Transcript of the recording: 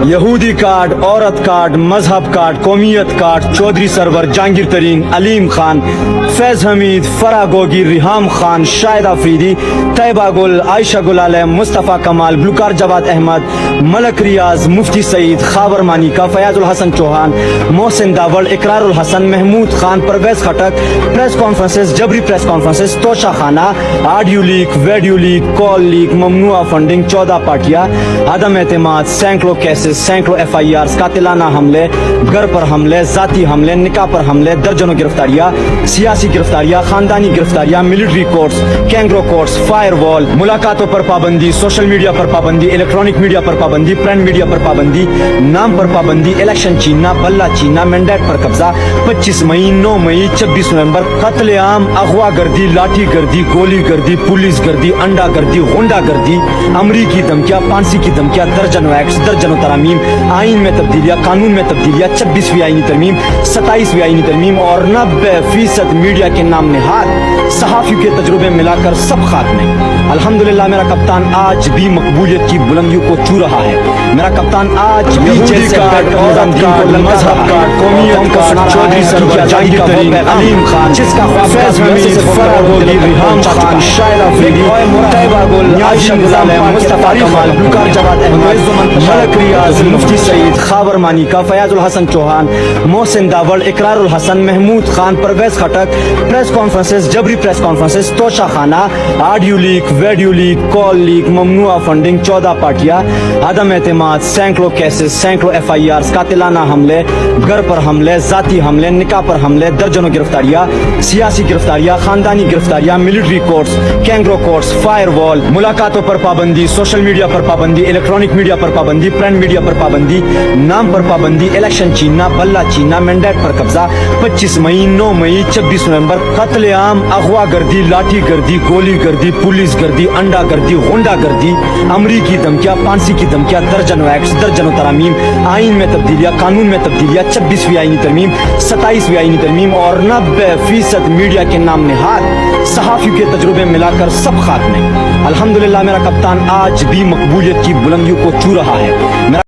یہودی کارڈ، عورت کارڈ، مذہب کارڈ، قومیت کارڈ، چودھری سرور، جہانگیر ترین، علیم خان، فیض حمید، فرح گوگی، ریحام خان، شاہد آفریدی، طیبہ گل، عائشہ گل علیہ، مصطفیٰ کمال، گلوکار جواد احمد، ملک ریاض، مفتی سعید، خاور مانیکا، فیاض الحسن چوہان، محسن داوڑ، اقرار الحسن، محمود خان، پرویز خٹک، پریس کانفرنسز، جبری پریس کانفرنسز، توشہ خانہ، آڈیو لیک، ویڈیو لیک، کال لیک، ممنوعہ فنڈنگ، 14 پارٹیاں، عدم اعتماد، سینکڑوں کیسز، سینکڑوں FIRs، قاتلانہ حملے، گھر پر حملے، ذاتی حملے، نکاح پر حملے، درجنوں گرفتاریاں، سیاسی گرفتاریاں، خاندانی گرفتاریاں، military courts, kangaroo courts, firewall, ملاقاتوں پر پابندی، سوشل میڈیا پر پابندی، الیکٹرانک میڈیا پر پابندی، پرنٹ میڈیا پر پابندی، نام پر پابندی، الیکشن چھیننا، بلہ چھیننا، مینڈیٹ پر قبضہ، 25 مئی، 9 مئی، 26 نومبر، قتل عام، اغوا گردی، لاٹھی گردی، گولی گردی، پولیس گردی، انڈا گردی، غنڈہ گردی، امریکی دھمکیاں، پانسی کی دھمکیاں، درجنوں ایکٹس، درجنوں ترامیم، آئین میں تبدیلیاں، قانون میں تبدیلیاں، 26ویں آئینی ترمیم، 27ویں آئینی ترمیم اور 90% میڈیا کے نام نہاد صحافیوں کے تجربے ملا کر سب خاک میں۔ الحمدللہ میرا کپتان آج بھی مقبولیت کی بلندیوں کو چھو رہا ہے۔ میرا کپتان آج بھی جیسے کارڈ، عورت کارڈ، مذہب کارڈ، قومیت کارڈ، چودھری سرور، جہانگیر ترین، علیم خان، فیض حمید، فرح گوگی، ریحام خان، شاہد آفریدی، طیبہ گل، عائشہ گل علیہ، مصطفیٰ کمال، گلوکار جواد احمد، ملک ریاض، مفتی سعید، خاور مانیکا، فیاض الحسن چوہان، محسن داوڑ، اقرار الحسن، محمود خان، پرویز خٹک، پریس کانفرنسز، جبری پریس کانفرنسز، توشہ خانہ، آڈیو لیک، ویڈیو لیک، کال لیک، ممنوعہ فنڈنگ، 14 پارٹیاں، عدم اعتماد، سینکڑوں کیسز، سینکڑوں FIRs، قاتلانہ حملے، گھر پر حملے، ذاتی حملے، نکاح پر حملے، درجنوں گرفتاریاں، سیاسی گرفتاریاں، خاندانی گرفتاریاں، military courts, kangaroo courts, firewall, ملاقاتوں پر پابندی، سوشل میڈیا پر پابندی، الیکٹرانک میڈیا پر پابندی، پرنٹ میڈیا پر پابندی، نام پر پابندی، الیکشن چھیننا، بلہ چھیننا، مینڈیٹ پر قبضہ، 25 مئی، 9 مئی، 26 نومبر، قتل عام، اغوا گردی، لاٹھی گردی، گولی گردی، پولیس گردی، انڈا گردی، غنڈہ گردی، امریکی دھمکیاں، پانسی کی دھمکیاں، درجنوں ایکٹس، درجنوں ترامیم، آئین میں تبدیلیاں، قانون میں تبدیلیاں، 26ویں آئینی ترمیم، 27ویں آئینی ترمیم اور 90% میڈیا کے نام نہاد صحافیوں کے تجربے ملا کر سب خاک میں۔ الحمدللہ میرا کپتان آج بھی مقبولیت کی بلندیوں کو چھو رہا ہے۔